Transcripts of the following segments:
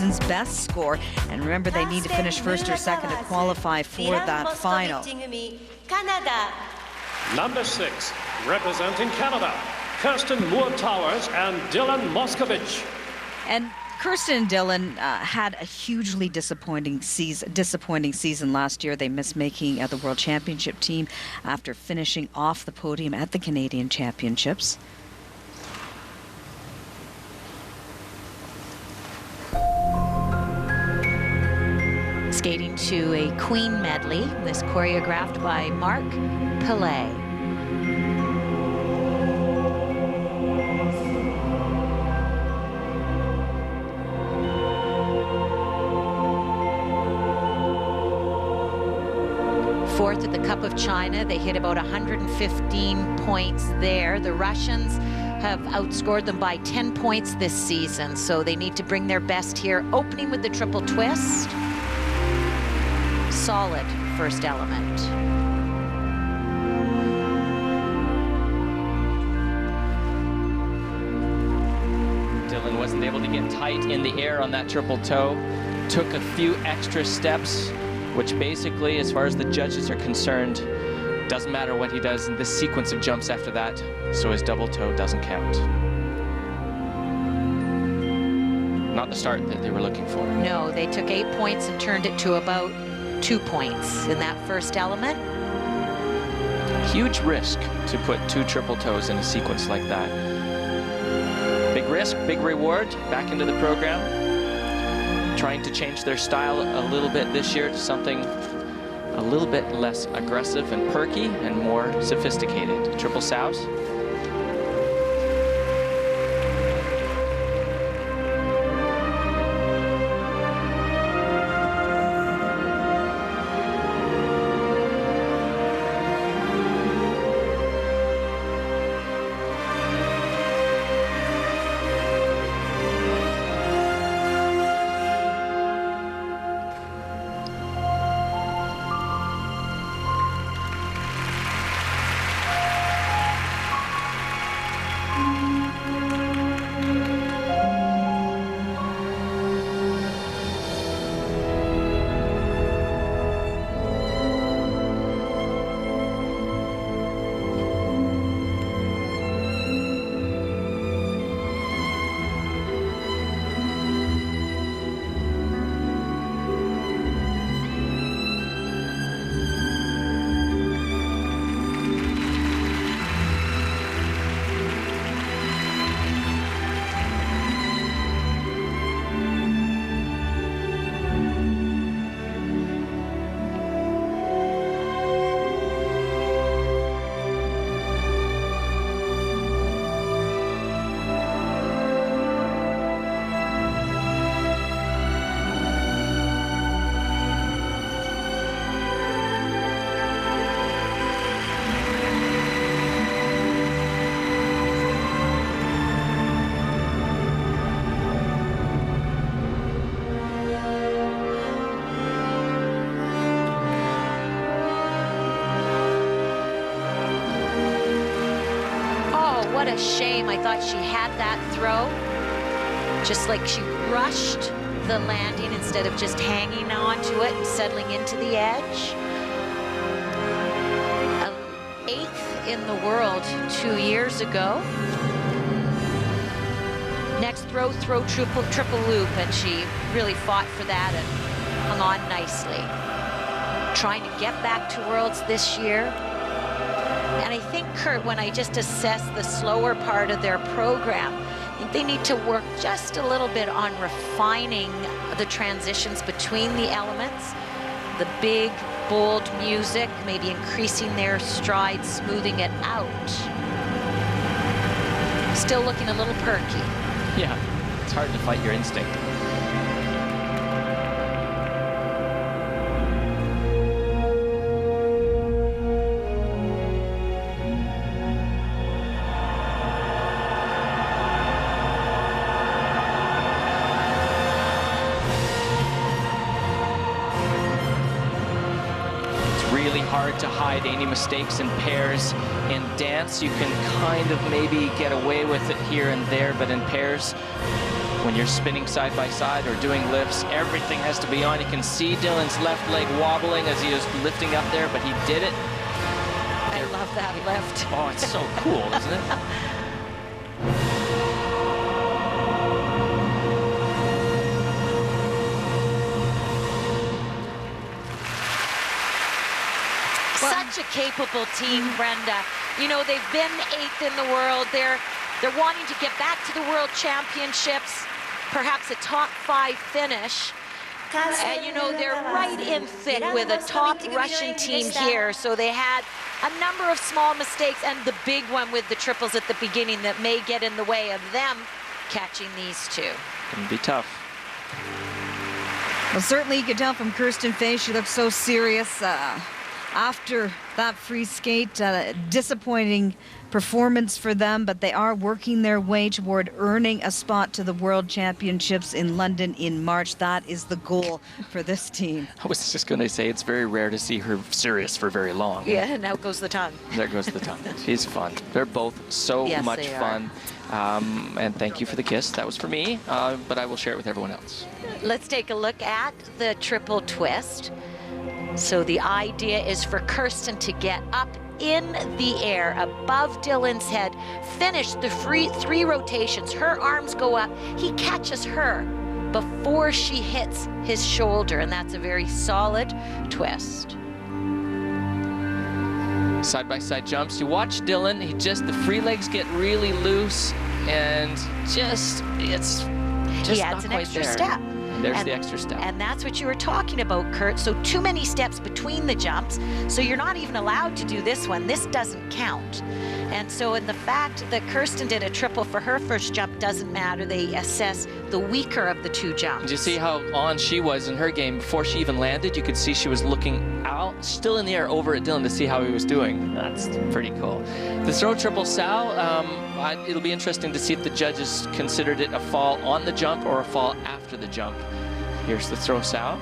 season's best score. And remember, they need to finish first or second to qualify for that final. Number 6, representing Canada, Kirsten Moore-Towers and Dylan Moscovitch. And Kirsten and Dylan had a hugely disappointing season last year. They missed making the World Championship team after finishing off the podium at the Canadian Championships. Skating to a Queen medley, this choreographed by Mark Pillay. Fourth at the Cup of China. They hit about 115 points there. The Russians have outscored them by 10 points this season, so they need to bring their best here. Opening with the triple twist. Solid first element. Dylan wasn't able to get tight in the air on that triple toe. Took a few extra steps, which basically, as far as the judges are concerned, doesn't matter what he does in this sequence of jumps after that, so his double toe doesn't count. Not the start that they were looking for. No, they took 8 points and turned it to about 2 points in that first element. Huge risk to put 2 triple toes in a sequence like that. Big risk, big reward, back into the program. Trying to change their style a little bit this year to something a little bit less aggressive and perky and more sophisticated. Triple souse. What a shame. I thought she had that throw. Just like she rushed the landing instead of just hanging on to it and settling into the edge. 8th in the world 2 years ago. Next throw triple loop, and she really fought for that and hung on nicely. Trying to get back to Worlds this year. And I think, Kurt, when I just assess the slower part of their program, I think they need to work just a little bit on refining the transitions between the elements, the big, bold music, maybe increasing their stride, smoothing it out. Still looking a little perky. Yeah, it's hard to fight your instinct. Really hard to hide any mistakes in pairs. In dance, you can kind of maybe get away with it here and there, but in pairs, when you're spinning side by side or doing lifts, everything has to be on. You can see Dylan's left leg wobbling as he is lifting up there, but he did it. I love that lift. Oh, it's so cool, isn't it? Such a capable team, Brenda. You know, they've been 8th in the world. They're wanting to get back to the World Championships, perhaps a top 5 finish. And, you know, they're right in thick with a top Russian team here. So they had a number of small mistakes and the big one with the triples at the beginning that may get in the way of them catching these two. Can be tough. Well, certainly you could tell from Kirsten's face, she looked so serious after that free skate. Disappointing performance for them, but they are working their way toward earning a spot to the World Championships in London in March. That is the goal for this team. I was just going to say, it's very rare to see her serious for very long. Yeah, and out goes the tongue. There goes the tongue. She's fun. They're both so much fun. And thank you for the kiss. That was for me, but I will share it with everyone else. Let's take a look at the triple twist. So the idea is for Kirsten to get up in the air above Dylan's head, finish the 3 rotations. Her arms go up. He catches her before she hits his shoulder, and that's a very solid twist. Side-by-side jumps. You watch Dylan, the free legs get really loose, and it's just he adds an extra step. There's the extra step. And that's what you were talking about, Kurt. So too many steps between the jumps. So you're not even allowed to do this one. This doesn't count. And so in the fact that Kirsten did a triple for her first jump doesn't matter. They assess the weaker of the 2 jumps. Did you see how on she was in her game? Before she even landed, you could see she was looking out, still in the air, over at Dylan to see how he was doing. That's pretty cool. The throw triple Sal, it'll be interesting to see if the judges considered it a fall on the jump or a fall after the jump. Here's the throw Sal.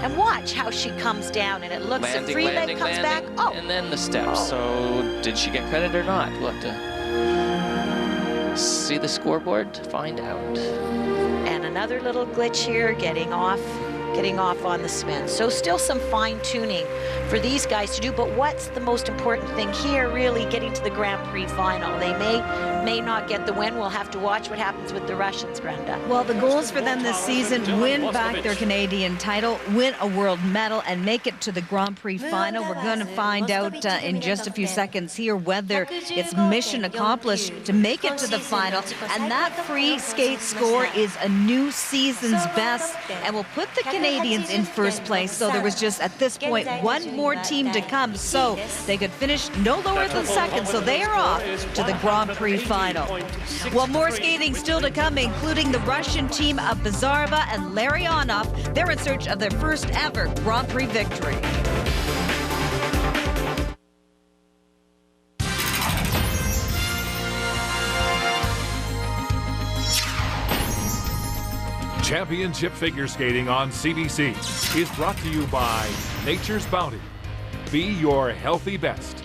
And watch how she comes down, and it looks landing, the free leg comes back. Oh. And then the steps. So did she get credit or not? We'll have to see the scoreboard to find out. And another little glitch here, getting off on the spin. So still some fine tuning for these guys to do, but what's the most important thing here, really getting to the Grand Prix final? They may not get the win. We'll have to watch what happens with the Russians, Brenda. Well, the goals for them this season, win back their Canadian title, win a world medal, and make it to the Grand Prix final. We're going to find out in just a few seconds here whether it's mission accomplished to make it to the final. And that free skate score is a new season's best and will put the Canadians in first place. So there was just, at this point, one more team to come, so they could finish no lower than second. So they are off to the Grand Prix final. Well, more skating still to come, including the Russian team of Bazarova and Larionov. They're in search of their first ever Grand Prix victory. Championship Figure Skating on CBC is brought to you by Nature's Bounty. Be your healthy best.